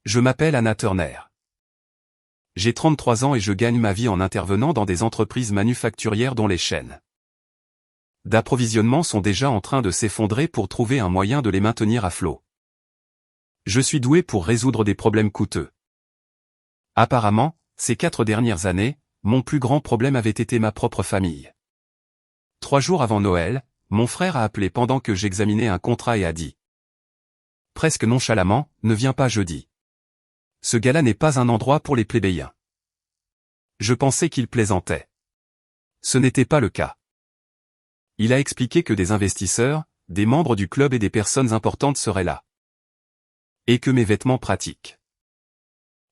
Je m'appelle Anna Turner. J'ai 33 ans et je gagne ma vie en intervenant dans des entreprises manufacturières dont les chaînes d'approvisionnement sont déjà en train de s'effondrer pour trouver un moyen de les maintenir à flot. Je suis doué pour résoudre des problèmes coûteux. Apparemment, ces 4 dernières années, mon plus grand problème avait été ma propre famille. 3 jours avant Noël, mon frère a appelé pendant que j'examinais un contrat et a dit, presque nonchalamment, « Ne viens pas jeudi. Ce gars-là n'est pas un endroit pour les plébéiens. » Je pensais qu'il plaisantait. Ce n'était pas le cas. Il a expliqué que des investisseurs, des membres du club et des personnes importantes seraient là. Et que mes vêtements pratiques,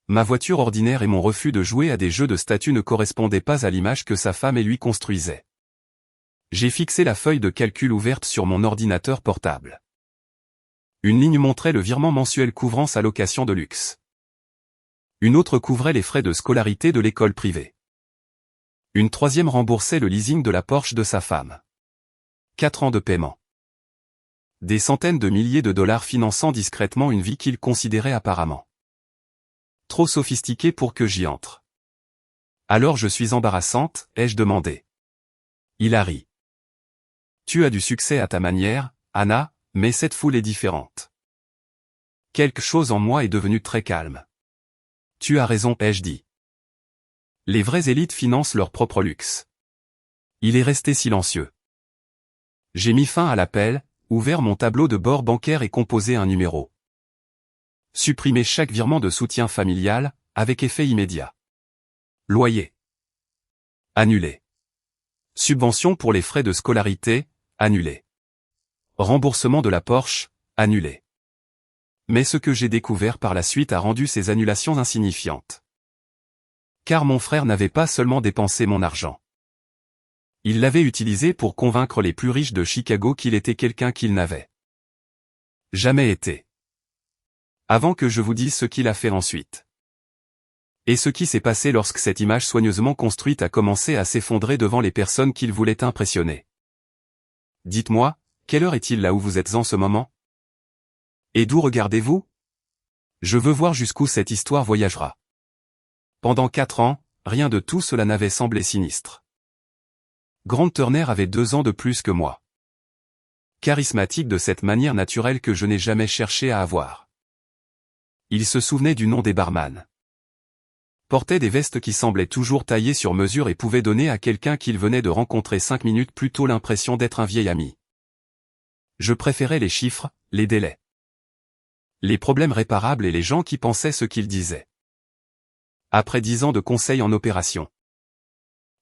ma voiture ordinaire et mon refus de jouer à des jeux de statut ne correspondaient pas à l'image que sa femme et lui construisaient. J'ai fixé la feuille de calcul ouverte sur mon ordinateur portable. Une ligne montrait le virement mensuel couvrant sa location de luxe. Une autre couvrait les frais de scolarité de l'école privée. Une troisième remboursait le leasing de la Porsche de sa femme. 4 ans de paiement. Des centaines de milliers de dollars finançant discrètement une vie qu'il considérait apparemment trop sophistiquée pour que j'y entre. Alors je suis embarrassante, ai-je demandé. Il a ri. Tu as du succès à ta manière, Anna, mais cette foule est différente. Quelque chose en moi est devenu très calme. Tu as raison, ai-je dit. Les vraies élites financent leur propre luxe. Il est resté silencieux. J'ai mis fin à l'appel, ouvert mon tableau de bord bancaire et composé un numéro. Supprimer chaque virement de soutien familial, avec effet immédiat. Loyer. Annulé. Subvention pour les frais de scolarité, annulé. Remboursement de la Porsche, annulé. Mais ce que j'ai découvert par la suite a rendu ces annulations insignifiantes. Car mon frère n'avait pas seulement dépensé mon argent. Il l'avait utilisé pour convaincre les plus riches de Chicago qu'il était quelqu'un qu'il n'avait jamais été. Avant que je vous dise ce qu'il a fait ensuite. Et ce qui s'est passé lorsque cette image soigneusement construite a commencé à s'effondrer devant les personnes qu'il voulait impressionner. Dites-moi, quelle heure est-il là où vous êtes en ce moment? Et d'où regardez-vous? Je veux voir jusqu'où cette histoire voyagera. Pendant 4 ans, rien de tout cela n'avait semblé sinistre. Grant Turner avait 2 ans de plus que moi. Charismatique de cette manière naturelle que je n'ai jamais cherché à avoir. Il se souvenait du nom des barman. Portait des vestes qui semblaient toujours taillées sur mesure et pouvait donner à quelqu'un qu'il venait de rencontrer 5 minutes plus tôt l'impression d'être un vieil ami. Je préférais les chiffres, les délais, les problèmes réparables et les gens qui pensaient ce qu'ils disaient. Après 10 ans de conseil en opération,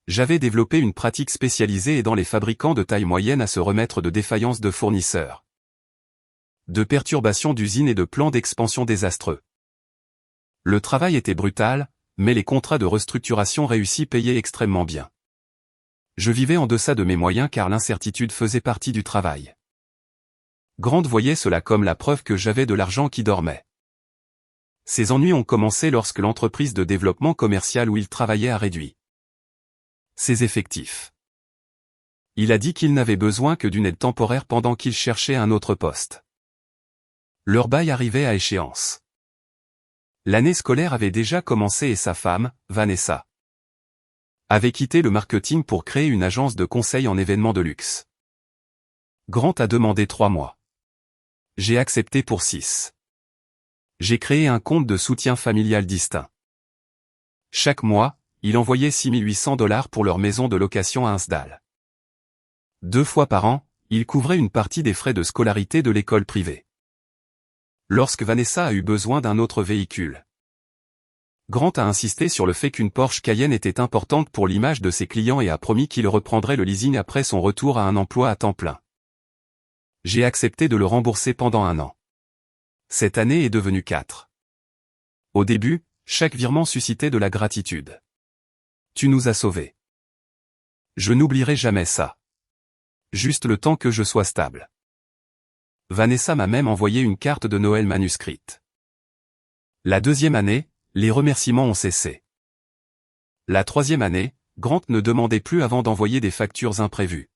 j'avais développé une pratique spécialisée aidant les fabricants de taille moyenne à se remettre de défaillances de fournisseurs, de perturbations d'usines et de plans d'expansion désastreux. Le travail était brutal, mais les contrats de restructuration réussis payaient extrêmement bien. Je vivais en deçà de mes moyens car l'incertitude faisait partie du travail. Grant voyait cela comme la preuve que j'avais de l'argent qui dormait. Ses ennuis ont commencé lorsque l'entreprise de développement commercial où il travaillait a réduit ses effectifs. Il a dit qu'il n'avait besoin que d'une aide temporaire pendant qu'il cherchait un autre poste. Leur bail arrivait à échéance. L'année scolaire avait déjà commencé et sa femme, Vanessa, avait quitté le marketing pour créer une agence de conseil en événements de luxe. Grant a demandé 3 mois. J'ai accepté pour 6. J'ai créé un compte de soutien familial distinct. Chaque mois, il envoyait $6 800 pour leur maison de location à Hinsdale. 2 fois par an, il couvrait une partie des frais de scolarité de l'école privée. Lorsque Vanessa a eu besoin d'un autre véhicule, Grant a insisté sur le fait qu'une Porsche Cayenne était importante pour l'image de ses clients et a promis qu'il reprendrait le leasing après son retour à un emploi à temps plein. J'ai accepté de le rembourser pendant 1 an. Cette année est devenue 4. Au début, chaque virement suscitait de la gratitude. Tu nous as sauvés. Je n'oublierai jamais ça. Juste le temps que je sois stable. Vanessa m'a même envoyé une carte de Noël manuscrite. La 2e année, les remerciements ont cessé. La 3e année, Grant ne demandait plus avant d'envoyer des factures imprévues.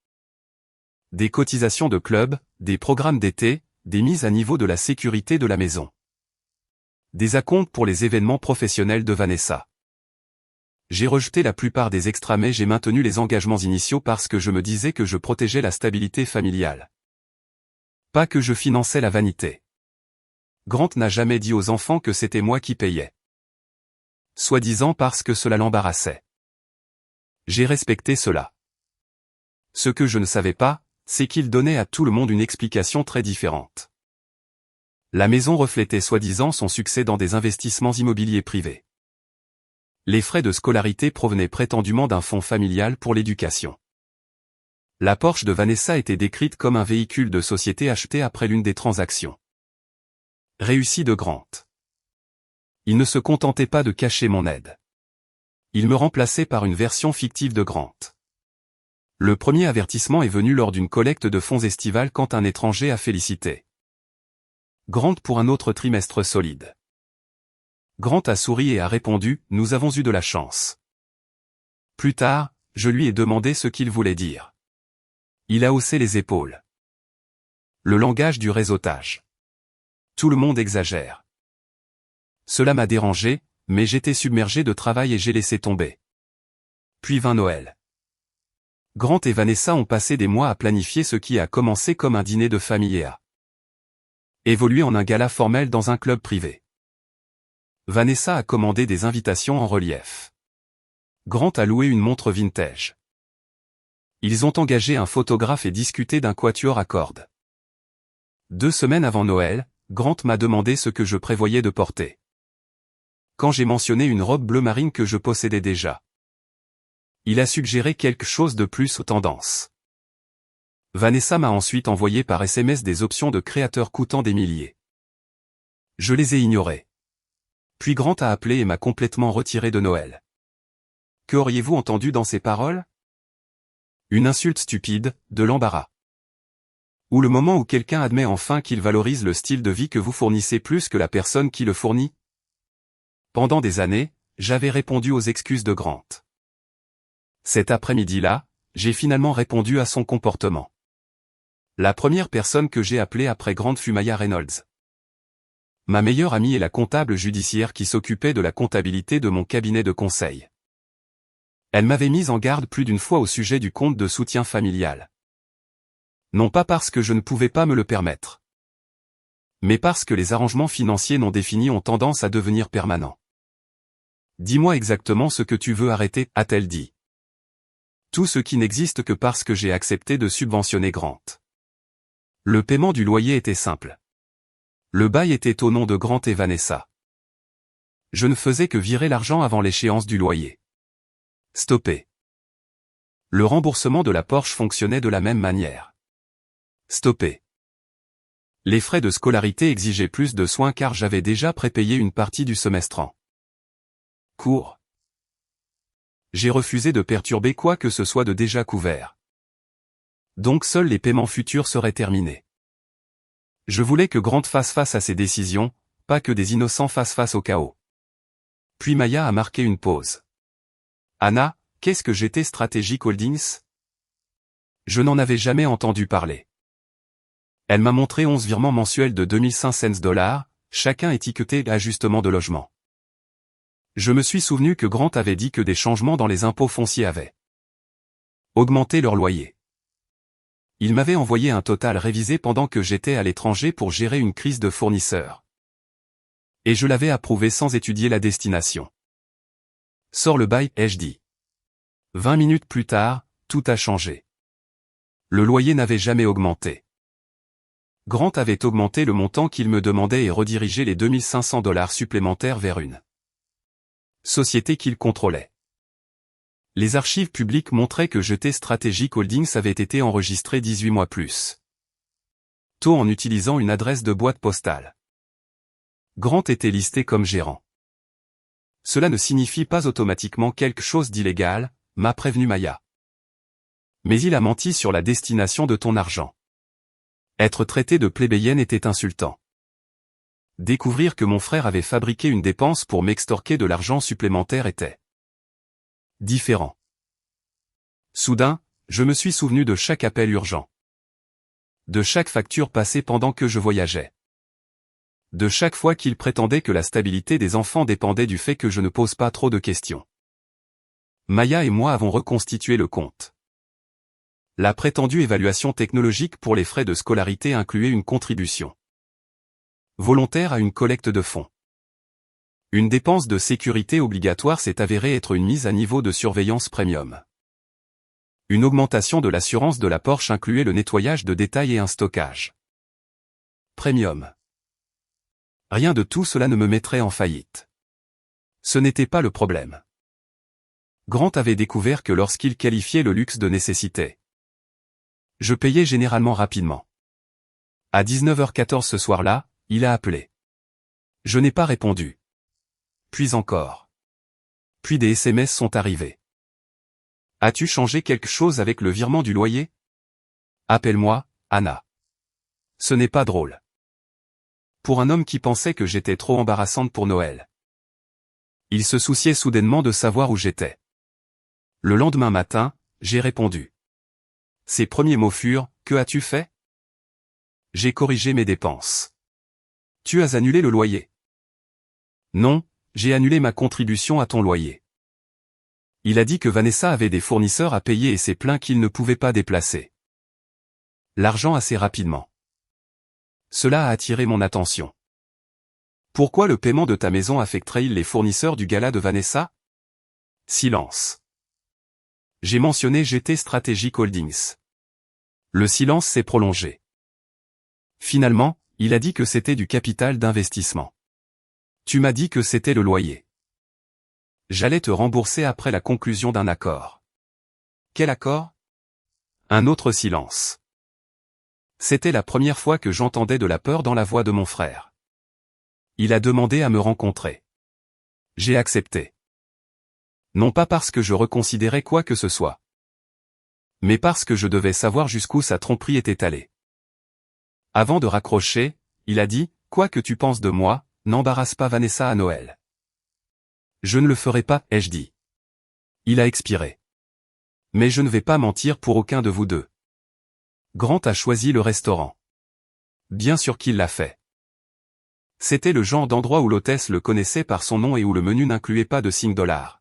Des cotisations de club, des programmes d'été, des mises à niveau de la sécurité de la maison. Des acomptes pour les événements professionnels de Vanessa. J'ai rejeté la plupart des extras mais j'ai maintenu les engagements initiaux parce que je me disais que je protégeais la stabilité familiale. Pas que je finançais la vanité. Grant n'a jamais dit aux enfants que c'était moi qui payais. Soi-disant parce que cela l'embarrassait. J'ai respecté cela. Ce que je ne savais pas, c'est qu'il donnait à tout le monde une explication très différente. La maison reflétait soi-disant son succès dans des investissements immobiliers privés. Les frais de scolarité provenaient prétendument d'un fonds familial pour l'éducation. La Porsche de Vanessa était décrite comme un véhicule de société acheté après l'une des transactions réussies de Grant. Il ne se contentait pas de cacher mon aide. Il me remplaçait par une version fictive de Grant. Le premier avertissement est venu lors d'une collecte de fonds estivale quand un étranger a félicité Grant pour un autre trimestre solide. Grant a souri et a répondu « Nous avons eu de la chance ». Plus tard, je lui ai demandé ce qu'il voulait dire. Il a haussé les épaules. Le langage du réseautage. Tout le monde exagère. Cela m'a dérangé, mais j'étais submergé de travail et j'ai laissé tomber. Puis vint Noël. Grant et Vanessa ont passé des mois à planifier ce qui a commencé comme un dîner de famille et a évolué en un gala formel dans un club privé. Vanessa a commandé des invitations en relief. Grant a loué une montre vintage. Ils ont engagé un photographe et discuté d'un quatuor à cordes. 2 semaines avant Noël, Grant m'a demandé ce que je prévoyais de porter. Quand j'ai mentionné une robe bleu marine que je possédais déjà, il a suggéré quelque chose de plus aux tendances. Vanessa m'a ensuite envoyé par SMS des options de créateurs coûtant des milliers. Je les ai ignorées. Puis Grant a appelé et m'a complètement retiré de Noël. Que auriez-vous entendu dans ces paroles? Une insulte stupide, de l'embarras. Ou le moment où quelqu'un admet enfin qu'il valorise le style de vie que vous fournissez plus que la personne qui le fournit? Pendant des années, j'avais répondu aux excuses de Grant. Cet après-midi-là, j'ai finalement répondu à son comportement. La première personne que j'ai appelée après Grant fut Maya Reynolds. Ma meilleure amie est la comptable judiciaire qui s'occupait de la comptabilité de mon cabinet de conseil. Elle m'avait mise en garde plus d'une fois au sujet du compte de soutien familial. Non pas parce que je ne pouvais pas me le permettre, mais parce que les arrangements financiers non définis ont tendance à devenir permanents. Dis-moi exactement ce que tu veux arrêter, a-t-elle dit. Tout ce qui n'existe que parce que j'ai accepté de subventionner Grant. Le paiement du loyer était simple. Le bail était au nom de Grant et Vanessa. Je ne faisais que virer l'argent avant l'échéance du loyer. Stoppé. Le remboursement de la Porsche fonctionnait de la même manière. Stoppé. Les frais de scolarité exigeaient plus de soins car j'avais déjà prépayé une partie du semestre en cours. J'ai refusé de perturber quoi que ce soit de déjà couvert. Donc seuls les paiements futurs seraient terminés. Je voulais que Grant fasse face à ses décisions, pas que des innocents fassent face au chaos. Puis Maya a marqué une pause. Anna, qu'est-ce que GT Strategic Holdings? Je n'en avais jamais entendu parler. Elle m'a montré 11 virements mensuels de $2500, chacun étiqueté ajustement de logement. Je me suis souvenu que Grant avait dit que des changements dans les impôts fonciers avaient augmenté leur loyer. Il m'avait envoyé un total révisé pendant que j'étais à l'étranger pour gérer une crise de fournisseurs. Et je l'avais approuvé sans étudier la destination. Sors le bail, ai-je dit. 20 minutes plus tard, tout a changé. Le loyer n'avait jamais augmenté. Grant avait augmenté le montant qu'il me demandait et redirigé les $2500 supplémentaires vers une société qu'il contrôlait. Les archives publiques montraient que GT Strategic Holdings avait été enregistré 18 mois plus tôt en utilisant une adresse de boîte postale. Grant était listé comme gérant. Cela ne signifie pas automatiquement quelque chose d'illégal, m'a prévenu Maya. Mais il a menti sur la destination de ton argent. Être traité de plébéienne était insultant. Découvrir que mon frère avait fabriqué une dépense pour m'extorquer de l'argent supplémentaire était différent. Soudain, je me suis souvenu de chaque appel urgent. De chaque facture passée pendant que je voyageais. De chaque fois qu'il prétendait que la stabilité des enfants dépendait du fait que je ne pose pas trop de questions. Maya et moi avons reconstitué le compte. La prétendue évaluation technologique pour les frais de scolarité incluait une contribution volontaire à une collecte de fonds. Une dépense de sécurité obligatoire s'est avérée être une mise à niveau de surveillance premium. Une augmentation de l'assurance de la Porsche incluait le nettoyage de détail et un stockage premium. Rien de tout cela ne me mettrait en faillite. Ce n'était pas le problème. Grant avait découvert que lorsqu'il qualifiait le luxe de nécessité, je payais généralement rapidement. À 19h14 ce soir-là, il a appelé. Je n'ai pas répondu. Puis encore. Puis des SMS sont arrivés. As-tu changé quelque chose avec le virement du loyer? Appelle-moi, Anna. Ce n'est pas drôle. Pour un homme qui pensait que j'étais trop embarrassante pour Noël. Il se souciait soudainement de savoir où j'étais. Le lendemain matin, j'ai répondu. Ses premiers mots furent, que as-tu fait? J'ai corrigé mes dépenses. Tu as annulé le loyer? Non, j'ai annulé ma contribution à ton loyer. Il a dit que Vanessa avait des fournisseurs à payer et s'est plaint qu'il ne pouvait pas déplacer l'argent assez rapidement. Cela a attiré mon attention. Pourquoi le paiement de ta maison affecterait-il les fournisseurs du gala de Vanessa? Silence. J'ai mentionné GT Strategic Holdings. Le silence s'est prolongé. Finalement, il a dit que c'était du capital d'investissement. Tu m'as dit que c'était le loyer. J'allais te rembourser après la conclusion d'un accord. Quel accord? Un autre silence. C'était la première fois que j'entendais de la peur dans la voix de mon frère. Il a demandé à me rencontrer. J'ai accepté. Non pas parce que je reconsidérais quoi que ce soit, mais parce que je devais savoir jusqu'où sa tromperie était allée. Avant de raccrocher, il a dit, quoi que tu penses de moi, n'embarrasse pas Vanessa à Noël. Je ne le ferai pas, ai-je dit. Il a expiré. Mais je ne vais pas mentir pour aucun de vous deux. Grant a choisi le restaurant. Bien sûr qu'il l'a fait. C'était le genre d'endroit où l'hôtesse le connaissait par son nom et où le menu n'incluait pas de $5.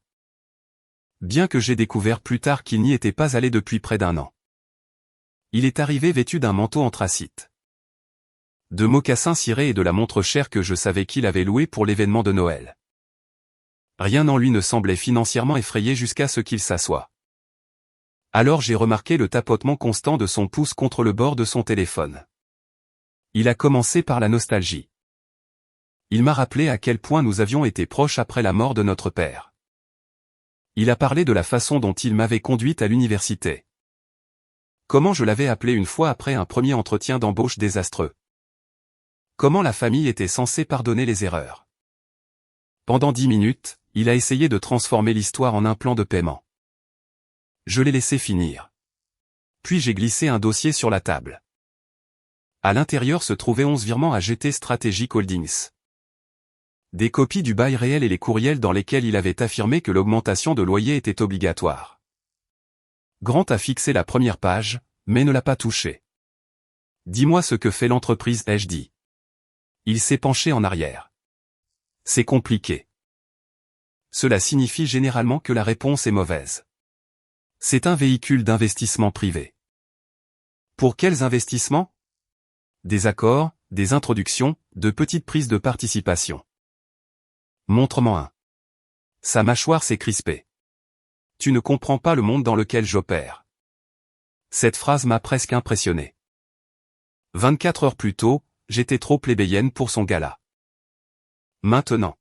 Bien que j'ai découvert plus tard qu'il n'y était pas allé depuis près d'un an. Il est arrivé vêtu d'un manteau anthracite, de mocassins cirés et de la montre chère que je savais qu'il avait louée pour l'événement de Noël. Rien en lui ne semblait financièrement effrayé jusqu'à ce qu'il s'assoie. Alors j'ai remarqué le tapotement constant de son pouce contre le bord de son téléphone. Il a commencé par la nostalgie. Il m'a rappelé à quel point nous avions été proches après la mort de notre père. Il a parlé de la façon dont il m'avait conduite à l'université. Comment je l'avais appelé une fois après un premier entretien d'embauche désastreux. Comment la famille était censée pardonner les erreurs. Pendant 10 minutes, il a essayé de transformer l'histoire en un plan de paiement. Je l'ai laissé finir. Puis j'ai glissé un dossier sur la table. À l'intérieur se trouvaient 11 virements à GT Strategic Holdings. Des copies du bail réel et les courriels dans lesquels il avait affirmé que l'augmentation de loyer était obligatoire. Grant a fixé la première page, mais ne l'a pas touchée. Dis-moi ce que fait l'entreprise, ai-je dit. Il s'est penché en arrière. C'est compliqué. Cela signifie généralement que la réponse est mauvaise. C'est un véhicule d'investissement privé. Pour quels investissements? Des accords, des introductions, de petites prises de participation. Montre-moi un. Sa mâchoire s'est crispée. Tu ne comprends pas le monde dans lequel j'opère. Cette phrase m'a presque impressionné. 24 heures plus tôt, j'étais trop plébéienne pour son gala. Maintenant.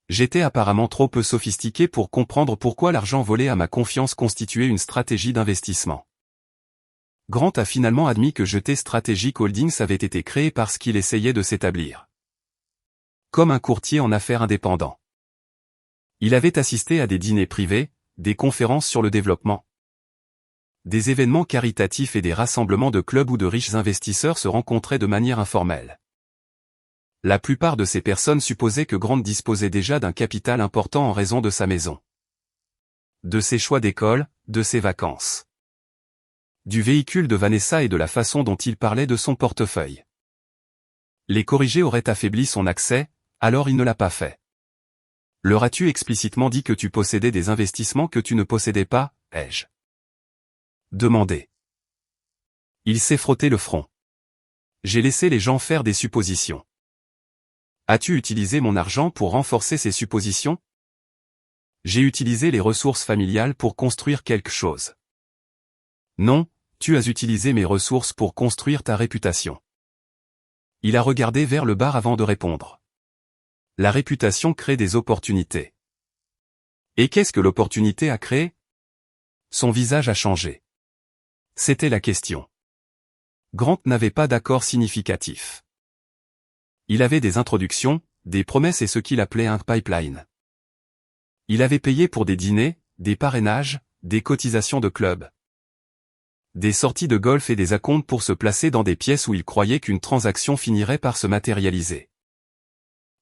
J'étais apparemment trop peu sophistiqué pour comprendre pourquoi l'argent volé à ma confiance constituait une stratégie d'investissement. Grant a finalement admis que GT Strategic Holdings avait été créé parce qu'il essayait de s'établir comme un courtier en affaires indépendant. Il avait assisté à des dîners privés, des conférences sur le développement, des événements caritatifs et des rassemblements de clubs où de riches investisseurs se rencontraient de manière informelle. La plupart de ces personnes supposaient que Grant disposait déjà d'un capital important en raison de sa maison, de ses choix d'école, de ses vacances, du véhicule de Vanessa et de la façon dont il parlait de son portefeuille. Les corriger aurait affaibli son accès, alors il ne l'a pas fait. Leur as-tu explicitement dit que tu possédais des investissements que tu ne possédais pas, ai-je demandé. Il s'est frotté le front. J'ai laissé les gens faire des suppositions. As-tu utilisé mon argent pour renforcer ces suppositions? J'ai utilisé les ressources familiales pour construire quelque chose. Non, tu as utilisé mes ressources pour construire ta réputation. Il a regardé vers le bar avant de répondre. La réputation crée des opportunités. Et qu'est-ce que l'opportunité a créé? Son visage a changé. C'était la question. Grant n'avait pas d'accord significatif. Il avait des introductions, des promesses et ce qu'il appelait un pipeline. Il avait payé pour des dîners, des parrainages, des cotisations de club. Des sorties de golf et des acomptes pour se placer dans des pièces où il croyait qu'une transaction finirait par se matérialiser.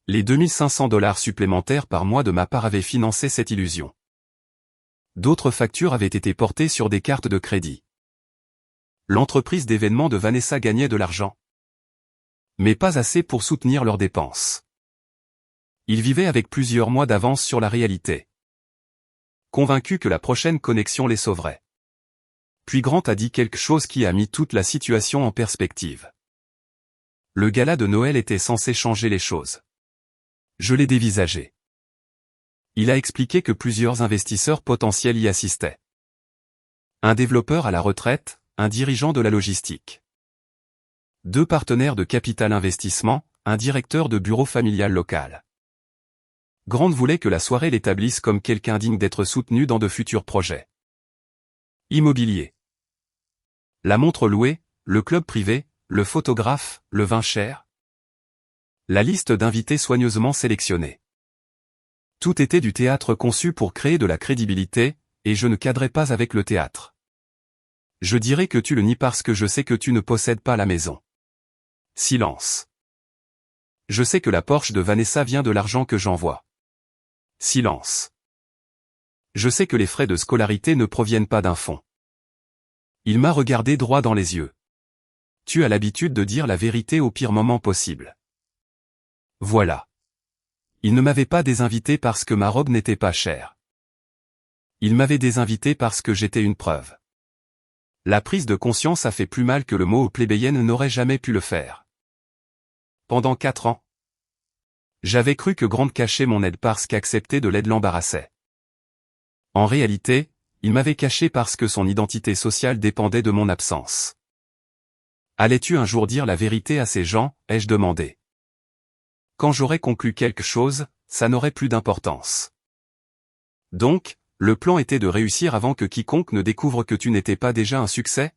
Les 2500 $ supplémentaires par mois de ma part avaient financé cette illusion. D'autres factures avaient été portées sur des cartes de crédit. L'entreprise d'événements de Vanessa gagnait de l'argent. Mais pas assez pour soutenir leurs dépenses. Ils vivaient avec plusieurs mois d'avance sur la réalité. Convaincus que la prochaine connexion les sauverait. Puis Grant a dit quelque chose qui a mis toute la situation en perspective. Le gala de Noël était censé changer les choses. Je l'ai dévisagé. Il a expliqué que plusieurs investisseurs potentiels y assistaient. Un développeur à la retraite, un dirigeant de la logistique. 2 partenaires de capital investissement, un directeur de bureau familial local. Grant voulait que la soirée l'établisse comme quelqu'un digne d'être soutenu dans de futurs projets. Immobilier. La montre louée, le club privé, le photographe, le vin cher. La liste d'invités soigneusement sélectionnée. Tout était du théâtre conçu pour créer de la crédibilité, et je ne cadrais pas avec le théâtre. Je dirais que tu le nies parce que je sais que tu ne possèdes pas la maison. Silence. Je sais que la Porsche de Vanessa vient de l'argent que j'envoie. Silence. Je sais que les frais de scolarité ne proviennent pas d'un fonds. Il m'a regardé droit dans les yeux. Tu as l'habitude de dire la vérité au pire moment possible. Voilà. Il ne m'avait pas désinvité parce que ma robe n'était pas chère. Il m'avait désinvité parce que j'étais une preuve. La prise de conscience a fait plus mal que le mot plébéienne n'aurait jamais pu le faire. Pendant 4 ans. J'avais cru que Grant cachait mon aide parce qu'accepter de l'aide l'embarrassait. En réalité, il m'avait caché parce que son identité sociale dépendait de mon absence. Allais-tu un jour dire la vérité à ces gens, ai-je demandé. Quand j'aurais conclu quelque chose, ça n'aurait plus d'importance. Donc, le plan était de réussir avant que quiconque ne découvre que tu n'étais pas déjà un succès?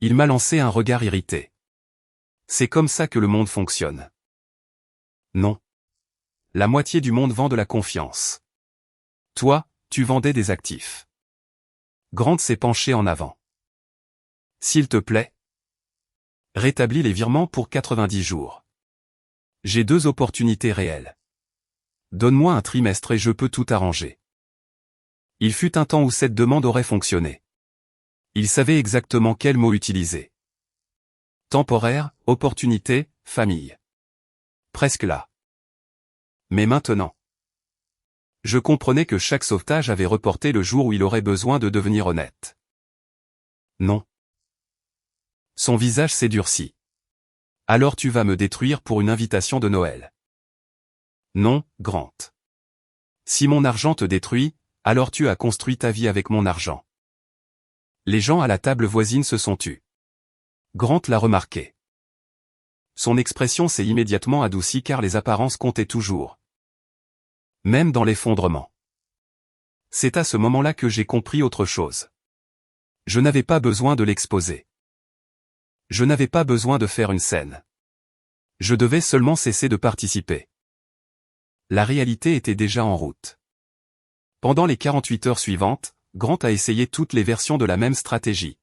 Il m'a lancé un regard irrité. C'est comme ça que le monde fonctionne. Non. La moitié du monde vend de la confiance. Toi, tu vendais des actifs. Grant s'est penché en avant. S'il te plaît. Rétablis les virements pour 90 jours. J'ai 2 opportunités réelles. Donne-moi un trimestre et je peux tout arranger. Il fut un temps où cette demande aurait fonctionné. Il savait exactement quel mot utiliser. Temporaire, opportunité, famille. Presque là. Mais maintenant. Je comprenais que chaque sauvetage avait reporté le jour où il aurait besoin de devenir honnête. Non. Son visage s'est durci. Alors tu vas me détruire pour une invitation de Noël. Non, Grant. Si mon argent te détruit, alors tu as construit ta vie avec mon argent. Les gens à la table voisine se sont tus. Grant l'a remarqué. Son expression s'est immédiatement adoucie car les apparences comptaient toujours. Même dans l'effondrement. C'est à ce moment-là que j'ai compris autre chose. Je n'avais pas besoin de l'exposer. Je n'avais pas besoin de faire une scène. Je devais seulement cesser de participer. La réalité était déjà en route. Pendant les 48 heures suivantes, Grant a essayé toutes les versions de la même stratégie.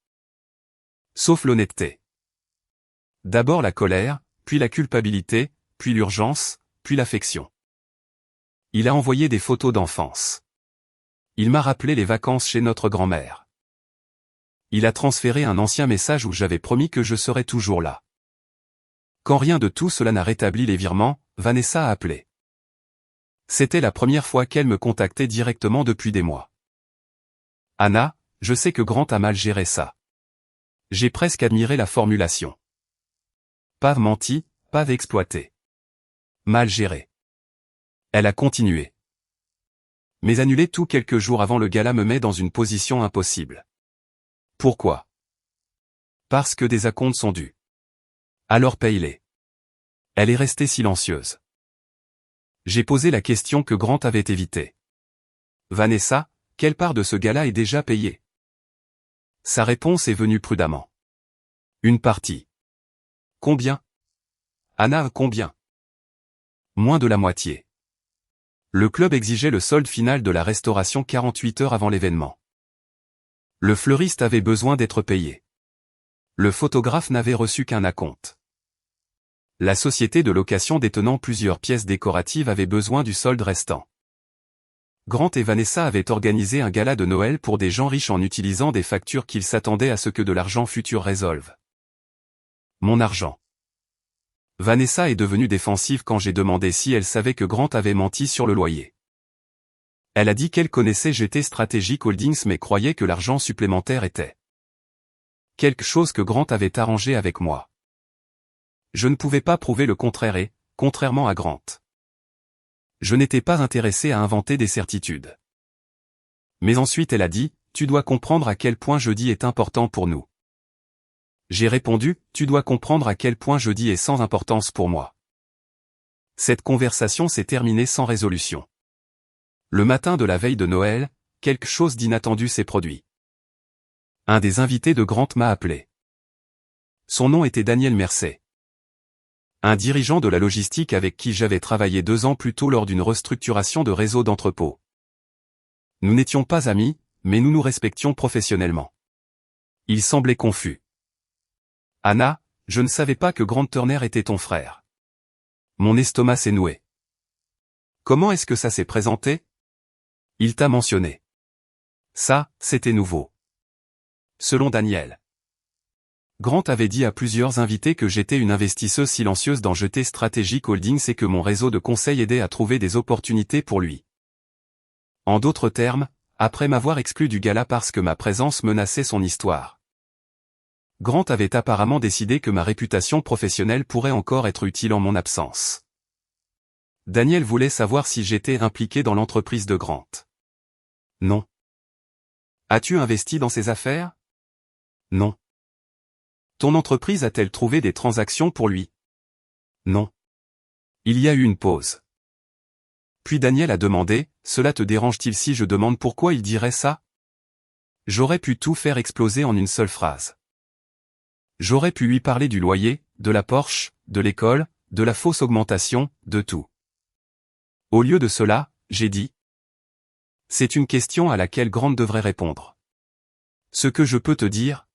Sauf l'honnêteté. D'abord la colère, puis la culpabilité, puis l'urgence, puis l'affection. Il a envoyé des photos d'enfance. Il m'a rappelé les vacances chez notre grand-mère. Il a transféré un ancien message où j'avais promis que je serais toujours là. Quand rien de tout cela n'a rétabli les virements, Vanessa a appelé. C'était la première fois qu'elle me contactait directement depuis des mois. Anna, je sais que Grant a mal géré ça. J'ai presque admiré la formulation. Pas menti, pas exploité. Mal géré. Elle a continué. Mais annuler tout quelques jours avant le gala me met dans une position impossible. Pourquoi? Parce que des acomptes sont dus. Alors paye-les. Elle est restée silencieuse. J'ai posé la question que Grant avait évitée. Vanessa, quelle part de ce gala est déjà payée? Sa réponse est venue prudemment. Une partie. Combien? Anna, combien? Moins de la moitié. Le club exigeait le solde final de la restauration 48 heures avant l'événement. Le fleuriste avait besoin d'être payé. Le photographe n'avait reçu qu'un acompte. La société de location détenant plusieurs pièces décoratives avait besoin du solde restant. Grant et Vanessa avaient organisé un gala de Noël pour des gens riches en utilisant des factures qu'ils s'attendaient à ce que de l'argent futur résolve. Mon argent. Vanessa est devenue défensive quand j'ai demandé si elle savait que Grant avait menti sur le loyer. Elle a dit qu'elle connaissait GT Strategic Holdings mais croyait que l'argent supplémentaire était quelque chose que Grant avait arrangé avec moi. Je ne pouvais pas prouver le contraire et, contrairement à Grant, je n'étais pas intéressé à inventer des certitudes. Mais ensuite elle a dit, tu dois comprendre à quel point jeudi est important pour nous. J'ai répondu, tu dois comprendre à quel point jeudi est sans importance pour moi. Cette conversation s'est terminée sans résolution. Le matin de la veille de Noël, quelque chose d'inattendu s'est produit. Un des invités de Grant m'a appelé. Son nom était Daniel Mercey. Un dirigeant de la logistique avec qui j'avais travaillé 2 ans plus tôt lors d'une restructuration de réseau d'entrepôts. Nous n'étions pas amis, mais nous nous respections professionnellement. Il semblait confus. Anna, je ne savais pas que Grant Turner était ton frère. Mon estomac s'est noué. Comment est-ce que ça s'est présenté? Il t'a mentionné. Ça, c'était nouveau. Selon Daniel. Grant avait dit à plusieurs invités que j'étais une investisseuse silencieuse dans GT Strategic Holdings et que mon réseau de conseil aidait à trouver des opportunités pour lui. En d'autres termes, après m'avoir exclu du gala parce que ma présence menaçait son histoire. Grant avait apparemment décidé que ma réputation professionnelle pourrait encore être utile en mon absence. Daniel voulait savoir si j'étais impliqué dans l'entreprise de Grant. Non. As-tu investi dans ses affaires? Non. Ton entreprise a-t-elle trouvé des transactions pour lui? Non. Il y a eu une pause. Puis Daniel a demandé, cela te dérange-t-il si je demande pourquoi il dirait ça? J'aurais pu tout faire exploser en une seule phrase. J'aurais pu lui parler du loyer, de la Porsche, de l'école, de la fausse augmentation, de tout. Au lieu de cela, j'ai dit. C'est une question à laquelle Grant devrait répondre. Ce que je peux te dire,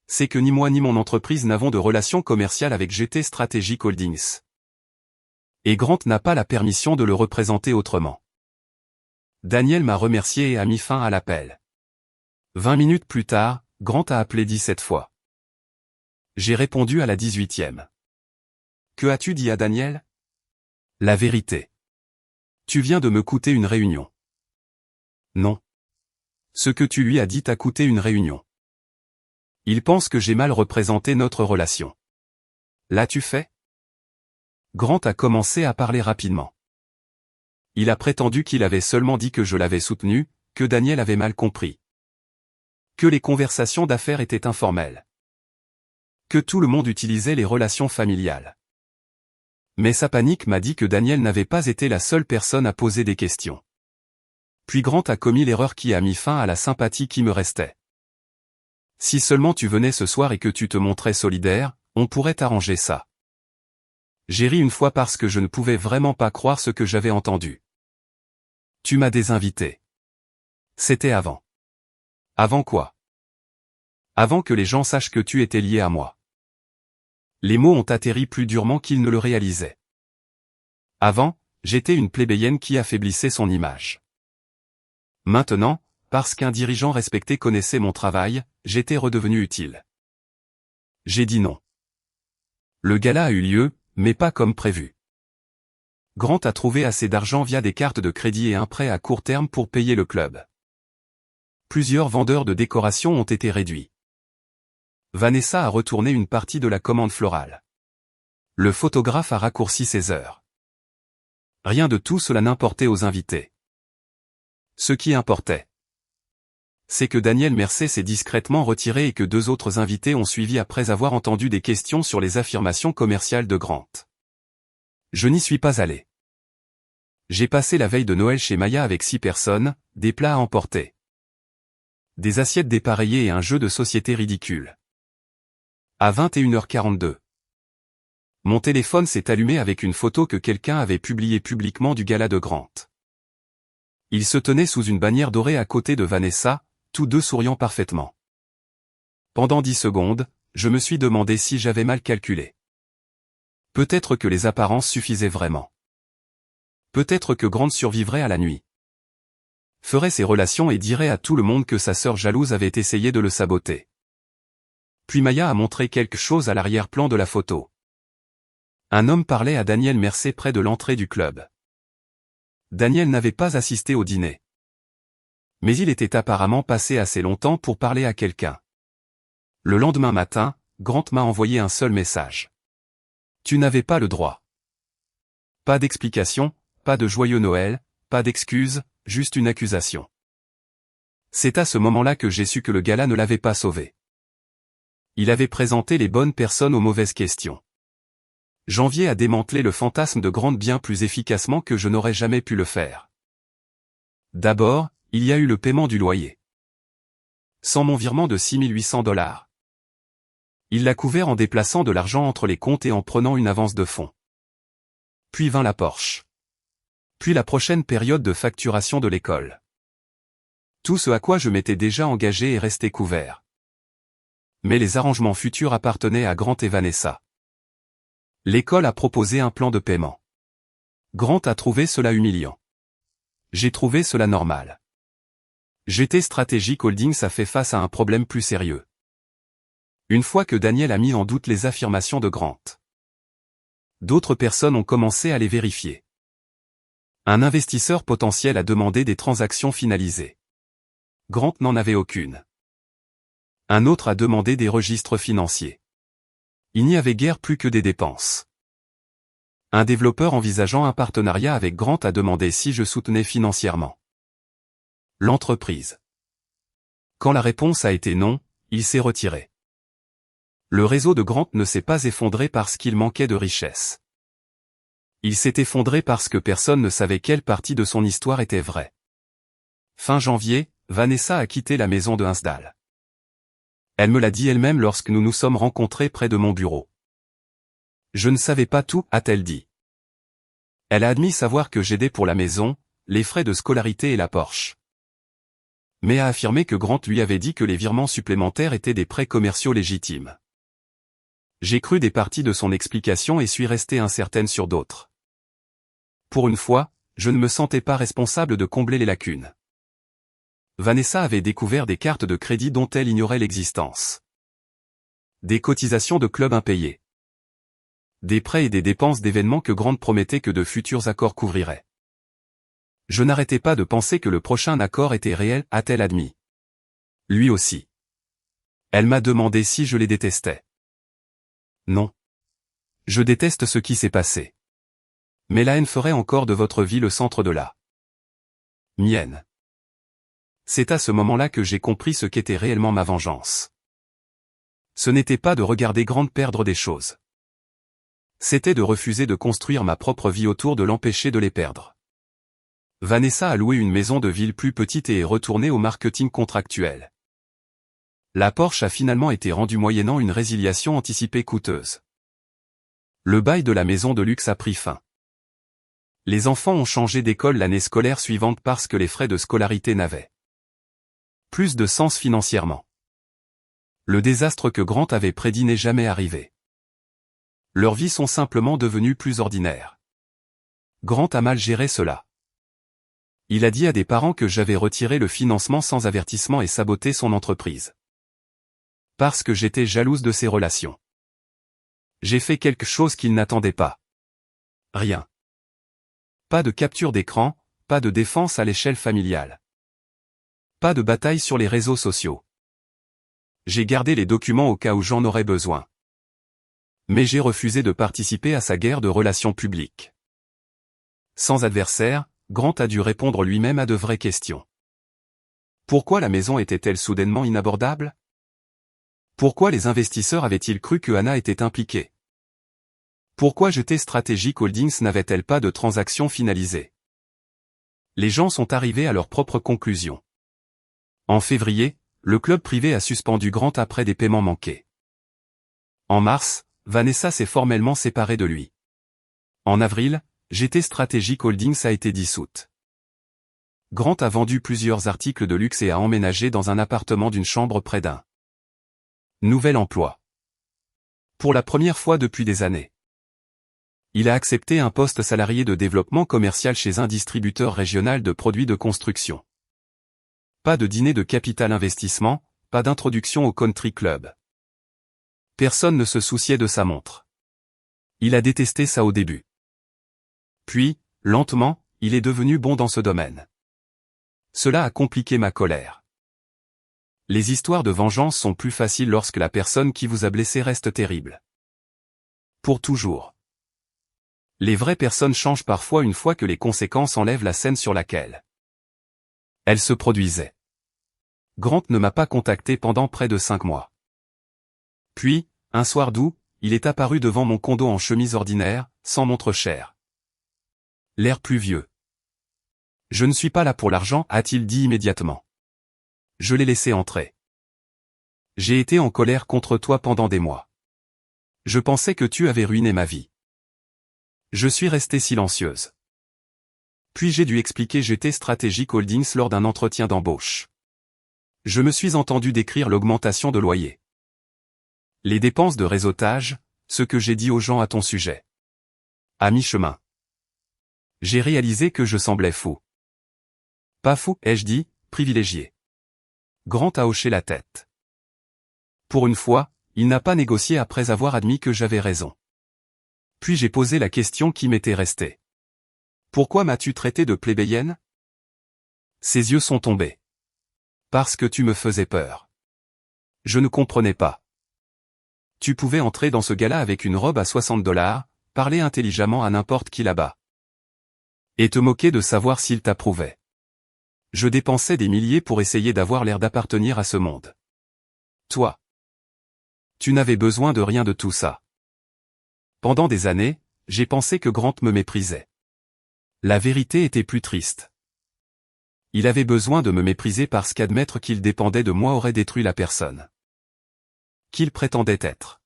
c'est que ni moi ni mon entreprise n'avons de relation commerciale avec GT Strategic Holdings. Et Grant n'a pas la permission de le représenter autrement. Daniel m'a remercié et a mis fin à l'appel. 20 minutes plus tard, Grant a appelé 17 fois. J'ai répondu à la 18e. Que as-tu dit à Daniel? La vérité. Tu viens de me coûter une réunion. Non. Ce que tu lui as dit t'a coûté une réunion. Il pense que j'ai mal représenté notre relation. L'as-tu fait? Grant a commencé à parler rapidement. Il a prétendu qu'il avait seulement dit que je l'avais soutenu, que Daniel avait mal compris. Que les conversations d'affaires étaient informelles. Que tout le monde utilisait les relations familiales. Mais sa panique m'a dit que Daniel n'avait pas été la seule personne à poser des questions. Puis Grant a commis l'erreur qui a mis fin à la sympathie qui me restait. Si seulement tu venais ce soir et que tu te montrais solidaire, on pourrait arranger ça. J'ai ri une fois parce que je ne pouvais vraiment pas croire ce que j'avais entendu. Tu m'as désinvité. C'était avant. Avant quoi? Avant que les gens sachent que tu étais lié à moi. Les mots ont atterri plus durement qu'ils ne le réalisaient. Avant, j'étais une plébéienne qui affaiblissait son image. Maintenant, parce qu'un dirigeant respecté connaissait mon travail, j'étais redevenu utile. J'ai dit non. Le gala a eu lieu, mais pas comme prévu. Grant a trouvé assez d'argent via des cartes de crédit et un prêt à court terme pour payer le club. Plusieurs vendeurs de décorations ont été réduits. Vanessa a retourné une partie de la commande florale. Le photographe a raccourci ses heures. Rien de tout cela n'importait aux invités. Ce qui importait, c'est que Daniel Mercer s'est discrètement retiré et que deux autres invités ont suivi après avoir entendu des questions sur les affirmations commerciales de Grant. Je n'y suis pas allé. J'ai passé la veille de Noël chez Maya avec 6 personnes, des plats à emporter, des assiettes dépareillées et un jeu de société ridicule. À 21h42. Mon téléphone s'est allumé avec une photo que quelqu'un avait publiée publiquement du gala de Grant. Il se tenait sous une bannière dorée à côté de Vanessa, tous deux souriant parfaitement. Pendant 10 secondes, je me suis demandé si j'avais mal calculé. Peut-être que les apparences suffisaient vraiment. Peut-être que Grant survivrait à la nuit, ferait ses relations et dirait à tout le monde que sa sœur jalouse avait essayé de le saboter. Puis Maya a montré quelque chose à l'arrière-plan de la photo. Un homme parlait à Daniel Mercer près de l'entrée du club. Daniel n'avait pas assisté au dîner, mais il était apparemment passé assez longtemps pour parler à quelqu'un. Le lendemain matin, Grant m'a envoyé un seul message. Tu n'avais pas le droit. Pas d'explication, pas de joyeux Noël, pas d'excuses, juste une accusation. C'est à ce moment-là que j'ai su que le gala ne l'avait pas sauvé. Il avait présenté les bonnes personnes aux mauvaises questions. Janvier a démantelé le fantasme de Grant bien plus efficacement que je n'aurais jamais pu le faire. D'abord, il y a eu le paiement du loyer. Sans mon virement de $6 800. Il l'a couvert en déplaçant de l'argent entre les comptes et en prenant une avance de fonds. Puis vint la Porsche. Puis la prochaine période de facturation de l'école. Tout ce à quoi je m'étais déjà engagé est resté couvert. Mais les arrangements futurs appartenaient à Grant et Vanessa. L'école a proposé un plan de paiement. Grant a trouvé cela humiliant. J'ai trouvé cela normal. GT Strategic Holdings a fait face à un problème plus sérieux. Une fois que Daniel a mis en doute les affirmations de Grant, d'autres personnes ont commencé à les vérifier. Un investisseur potentiel a demandé des transactions finalisées. Grant n'en avait aucune. Un autre a demandé des registres financiers. Il n'y avait guère plus que des dépenses. Un développeur envisageant un partenariat avec Grant a demandé si je soutenais financièrement l'entreprise. Quand la réponse a été non, il s'est retiré. Le réseau de Grant ne s'est pas effondré parce qu'il manquait de richesse. Il s'est effondré parce que personne ne savait quelle partie de son histoire était vraie. Fin janvier, Vanessa a quitté la maison de Hinsdale. Elle me l'a dit elle-même lorsque nous nous sommes rencontrés près de mon bureau. Je ne savais pas tout, a-t-elle dit. Elle a admis savoir que j'aidais pour la maison, les frais de scolarité et la Porsche. Mais a affirmé que Grant lui avait dit que les virements supplémentaires étaient des prêts commerciaux légitimes. J'ai cru des parties de son explication et suis restée incertaine sur d'autres. Pour une fois, je ne me sentais pas responsable de combler les lacunes. Vanessa avait découvert des cartes de crédit dont elle ignorait l'existence. Des cotisations de club impayées. Des prêts et des dépenses d'événements que Grant promettait que de futurs accords couvriraient. Je n'arrêtais pas de penser que le prochain accord était réel, a-t-elle admis. Lui aussi. Elle m'a demandé si je les détestais. Non. Je déteste ce qui s'est passé. Mais la haine ferait encore de votre vie le centre de la mienne. C'est à ce moment-là que j'ai compris ce qu'était réellement ma vengeance. Ce n'était pas de regarder Grant perdre des choses. C'était de refuser de construire ma propre vie autour de l'empêcher de les perdre. Vanessa a loué une maison de ville plus petite et est retournée au marketing contractuel. La Porsche a finalement été rendue moyennant une résiliation anticipée coûteuse. Le bail de la maison de luxe a pris fin. Les enfants ont changé d'école l'année scolaire suivante parce que les frais de scolarité n'avaient plus de sens financièrement. Le désastre que Grant avait prédit n'est jamais arrivé. Leurs vies sont simplement devenues plus ordinaires. Grant a mal géré cela. Il a dit à des parents que j'avais retiré le financement sans avertissement et saboté son entreprise. Parce que j'étais jalouse de ses relations. J'ai fait quelque chose qu'il n'attendait pas. Rien. Pas de capture d'écran, pas de défense à l'échelle familiale. Pas de bataille sur les réseaux sociaux. J'ai gardé les documents au cas où j'en aurais besoin. Mais j'ai refusé de participer à sa guerre de relations publiques. Sans adversaire, Grant a dû répondre lui-même à de vraies questions. Pourquoi la maison était-elle soudainement inabordable? Pourquoi les investisseurs avaient-ils cru que Hannah était impliquée? Pourquoi GT Strategic Holdings n'avait-elle pas de transaction finalisée? Les gens sont arrivés à leurs propres conclusions. En février, le club privé a suspendu Grant après des paiements manqués. En mars, Vanessa s'est formellement séparée de lui. En avril, GT Strategic Holdings a été dissoute. Grant a vendu plusieurs articles de luxe et a emménagé dans un appartement d'une chambre près d'un nouvel emploi. Pour la première fois depuis des années. Il a accepté un poste salarié de développement commercial chez un distributeur régional de produits de construction. Pas de dîner de capital investissement, pas d'introduction au country club. Personne ne se souciait de sa montre. Il a détesté ça au début. Puis, lentement, il est devenu bon dans ce domaine. Cela a compliqué ma colère. Les histoires de vengeance sont plus faciles lorsque la personne qui vous a blessé reste terrible. Pour toujours. Les vraies personnes changent parfois une fois que les conséquences enlèvent la scène sur laquelle elles se produisaient. Grant ne m'a pas contacté pendant près de 5 mois. Puis, un soir d'août, il est apparu devant mon condo en chemise ordinaire, sans montre chère. L'air pluvieux. Je ne suis pas là pour l'argent, a-t-il dit immédiatement. Je l'ai laissé entrer. J'ai été en colère contre toi pendant des mois. Je pensais que tu avais ruiné ma vie. Je suis restée silencieuse. Puis j'ai dû expliquer GT Strategic Holdings lors d'un entretien d'embauche. Je me suis entendu décrire l'augmentation de loyer. Les dépenses de réseautage, ce que j'ai dit aux gens à ton sujet. À mi-chemin. J'ai réalisé que je semblais fou. Pas fou, ai-je dit, privilégié. Grant a hoché la tête. Pour une fois, il n'a pas négocié après avoir admis que j'avais raison. Puis j'ai posé la question qui m'était restée. Pourquoi m'as-tu traité de plébéienne? Ses yeux sont tombés. Parce que tu me faisais peur. Je ne comprenais pas. Tu pouvais entrer dans ce gala avec une robe à $60, parler intelligemment à n'importe qui là-bas. Et te moquer de savoir s'il t'approuvait. Je dépensais des milliers pour essayer d'avoir l'air d'appartenir à ce monde. Toi. Tu n'avais besoin de rien de tout ça. Pendant des années, j'ai pensé que Grant me méprisait. La vérité était plus triste. Il avait besoin de me mépriser parce qu'admettre qu'il dépendait de moi aurait détruit la personne qu'il prétendait être.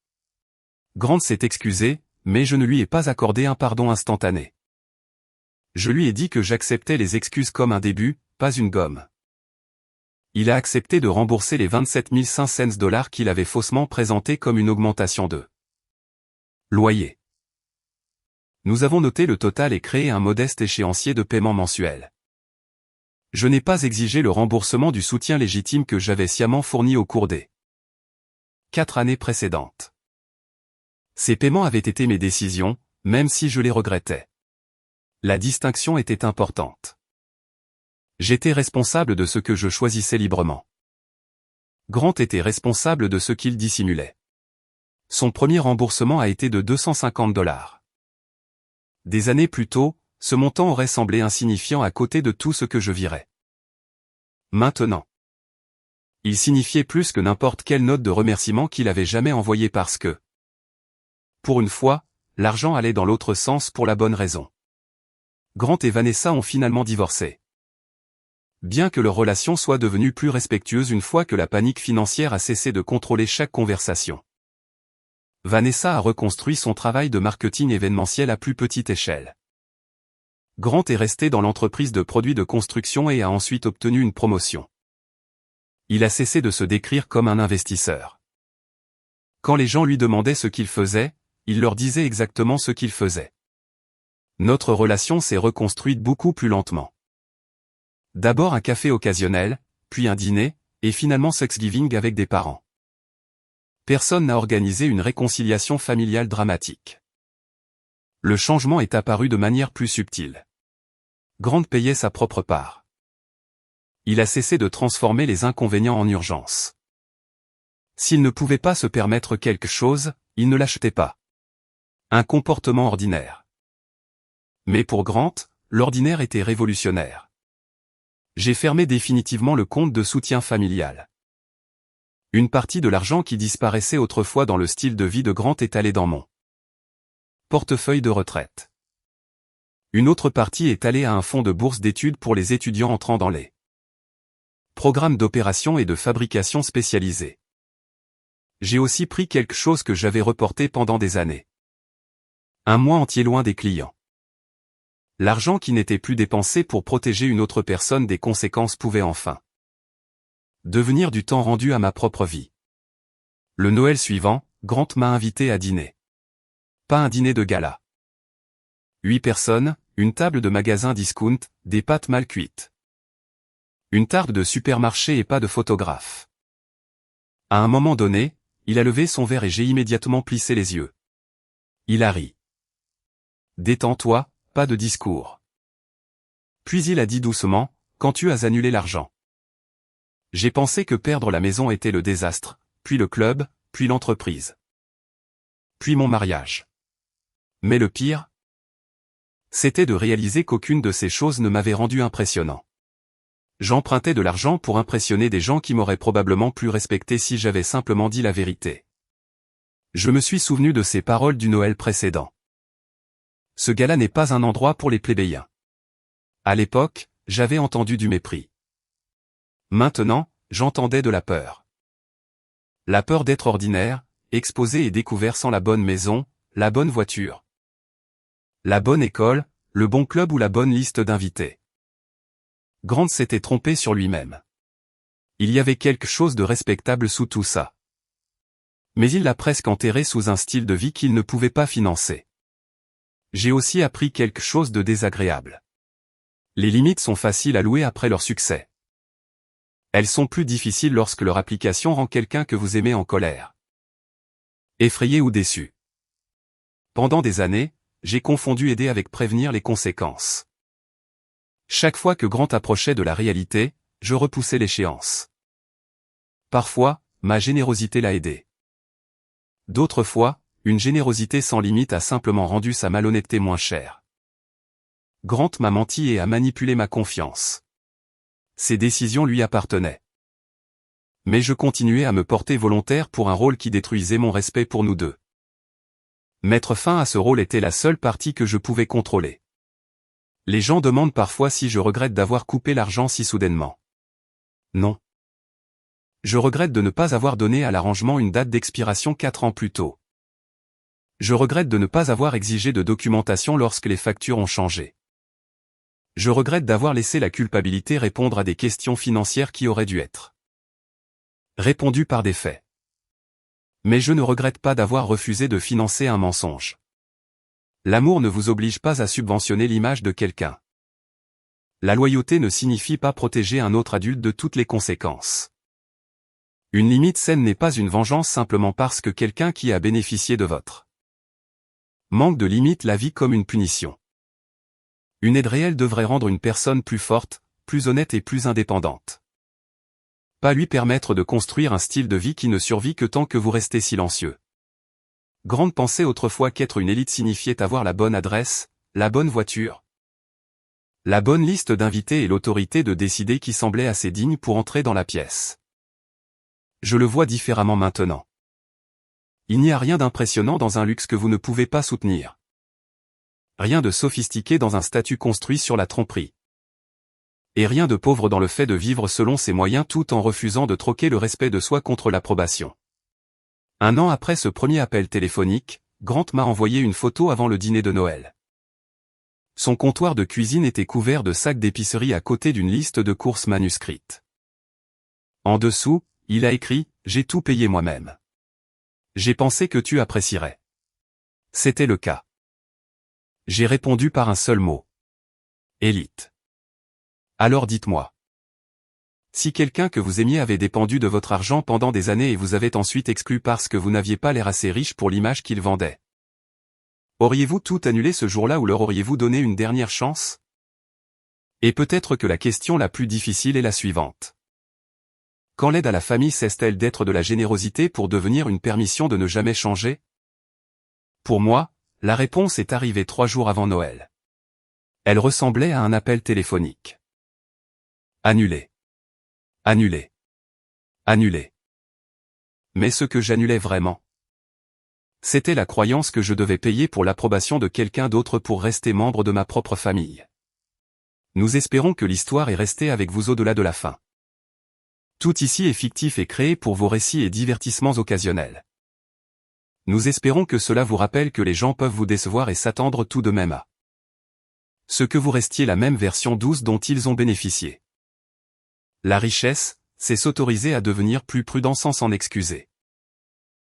Grant s'est excusé, mais je ne lui ai pas accordé un pardon instantané. Je lui ai dit que j'acceptais les excuses comme un début, pas une gomme. Il a accepté de rembourser les $27 500 qu'il avait faussement présentés comme une augmentation de loyer. Nous avons noté le total et créé un modeste échéancier de paiement mensuel. Je n'ai pas exigé le remboursement du soutien légitime que j'avais sciemment fourni au cours des 4 années précédentes. Ces paiements avaient été mes décisions, même si je les regrettais. La distinction était importante. J'étais responsable de ce que je choisissais librement. Grant était responsable de ce qu'il dissimulait. Son premier remboursement a été de $250. Des années plus tôt, ce montant aurait semblé insignifiant à côté de tout ce que je virais. Maintenant. Il signifiait plus que n'importe quelle note de remerciement qu'il avait jamais envoyée parce que, pour une fois, l'argent allait dans l'autre sens pour la bonne raison. Grant et Vanessa ont finalement divorcé. Bien que leur relation soit devenue plus respectueuse une fois que la panique financière a cessé de contrôler chaque conversation. Vanessa a reconstruit son travail de marketing événementiel à plus petite échelle. Grant est resté dans l'entreprise de produits de construction et a ensuite obtenu une promotion. Il a cessé de se décrire comme un investisseur. Quand les gens lui demandaient ce qu'il faisait, il leur disait exactement ce qu'il faisait. Notre relation s'est reconstruite beaucoup plus lentement. D'abord un café occasionnel, puis un dîner, et finalement Thanksgiving avec des parents. Personne n'a organisé une réconciliation familiale dramatique. Le changement est apparu de manière plus subtile. Grant payait sa propre part. Il a cessé de transformer les inconvénients en urgence. S'il ne pouvait pas se permettre quelque chose, il ne l'achetait pas. Un comportement ordinaire. Mais pour Grant, l'ordinaire était révolutionnaire. J'ai fermé définitivement le compte de soutien familial. Une partie de l'argent qui disparaissait autrefois dans le style de vie de Grant est allée dans mon portefeuille de retraite. Une autre partie est allée à un fonds de bourse d'études pour les étudiants entrant dans les programmes d'opération et de fabrication spécialisés. J'ai aussi pris quelque chose que j'avais reporté pendant des années. Un mois entier loin des clients. L'argent qui n'était plus dépensé pour protéger une autre personne des conséquences pouvait enfin devenir du temps rendu à ma propre vie. Le Noël suivant, Grant m'a invité à dîner. Pas un dîner de gala. 8 personnes, une table de magasin discount, des pâtes mal cuites. Une table de supermarché et pas de photographe. À un moment donné, il a levé son verre et j'ai immédiatement plissé les yeux. Il a ri. Détends-toi, pas de discours. Puis il a dit doucement, quand tu as annulé l'argent. J'ai pensé que perdre la maison était le désastre, puis le club, puis l'entreprise. Puis mon mariage. Mais le pire, c'était de réaliser qu'aucune de ces choses ne m'avait rendu impressionnant. J'empruntais de l'argent pour impressionner des gens qui m'auraient probablement plus respecté si j'avais simplement dit la vérité. Je me suis souvenu de ces paroles du Noël précédent. Ce gala n'est pas un endroit pour les plébéiens. À l'époque, j'avais entendu du mépris. Maintenant, j'entendais de la peur. La peur d'être ordinaire, exposé et découvert sans la bonne maison, la bonne voiture, la bonne école, le bon club ou la bonne liste d'invités. Grant s'était trompé sur lui-même. Il y avait quelque chose de respectable sous tout ça. Mais il l'a presque enterré sous un style de vie qu'il ne pouvait pas financer. J'ai aussi appris quelque chose de désagréable. Les limites sont faciles à louer après leur succès. Elles sont plus difficiles lorsque leur application rend quelqu'un que vous aimez en colère, effrayé ou déçu. Pendant des années, j'ai confondu aider avec prévenir les conséquences. Chaque fois que Grant approchait de la réalité, je repoussais l'échéance. Parfois, ma générosité l'a aidé. D'autres fois, une générosité sans limite a simplement rendu sa malhonnêteté moins chère. Grant m'a menti et a manipulé ma confiance. Ses décisions lui appartenaient. Mais je continuais à me porter volontaire pour un rôle qui détruisait mon respect pour nous deux. Mettre fin à ce rôle était la seule partie que je pouvais contrôler. Les gens demandent parfois si je regrette d'avoir coupé l'argent si soudainement. Non. Je regrette de ne pas avoir donné à l'arrangement une date d'expiration 4 ans plus tôt. Je regrette de ne pas avoir exigé de documentation lorsque les factures ont changé. Je regrette d'avoir laissé la culpabilité répondre à des questions financières qui auraient dû être répondues par des faits. Mais je ne regrette pas d'avoir refusé de financer un mensonge. L'amour ne vous oblige pas à subventionner l'image de quelqu'un. La loyauté ne signifie pas protéger un autre adulte de toutes les conséquences. Une limite saine n'est pas une vengeance simplement parce que quelqu'un qui a bénéficié de votre manque de limite la vit comme une punition. Une aide réelle devrait rendre une personne plus forte, plus honnête et plus indépendante. Pas lui permettre de construire un style de vie qui ne survit que tant que vous restez silencieux. Grant pensait autrefois qu'être une élite signifiait avoir la bonne adresse, la bonne voiture, la bonne liste d'invités et l'autorité de décider qui semblait assez digne pour entrer dans la pièce. Je le vois différemment maintenant. Il n'y a rien d'impressionnant dans un luxe que vous ne pouvez pas soutenir. Rien de sophistiqué dans un statut construit sur la tromperie. Et rien de pauvre dans le fait de vivre selon ses moyens tout en refusant de troquer le respect de soi contre l'approbation. Un an après ce premier appel téléphonique, Grant m'a envoyé une photo avant le dîner de Noël. Son comptoir de cuisine était couvert de sacs d'épicerie à côté d'une liste de courses manuscrites. En dessous, il a écrit « J'ai tout payé moi-même. J'ai pensé que tu apprécierais. » C'était le cas. J'ai répondu par un seul mot. Élite. Alors dites-moi. Si quelqu'un que vous aimiez avait dépendu de votre argent pendant des années et vous avait ensuite exclu parce que vous n'aviez pas l'air assez riche pour l'image qu'il vendait. Auriez-vous tout annulé ce jour-là ou leur auriez-vous donné une dernière chance? Et peut-être que la question la plus difficile est la suivante. Quand l'aide à la famille cesse-t-elle d'être de la générosité pour devenir une permission de ne jamais changer? Pour moi, la réponse est arrivée 3 jours avant Noël. Elle ressemblait à un appel téléphonique. Annulé. Annulé. Annulé. Mais ce que j'annulais vraiment, c'était la croyance que je devais payer pour l'approbation de quelqu'un d'autre pour rester membre de ma propre famille. Nous espérons que l'histoire est restée avec vous au-delà de la fin. Tout ici est fictif et créé pour vos récits et divertissements occasionnels. Nous espérons que cela vous rappelle que les gens peuvent vous décevoir et s'attendre tout de même à ce que vous restiez la même version douce dont ils ont bénéficié. La richesse, c'est s'autoriser à devenir plus prudent sans s'en excuser.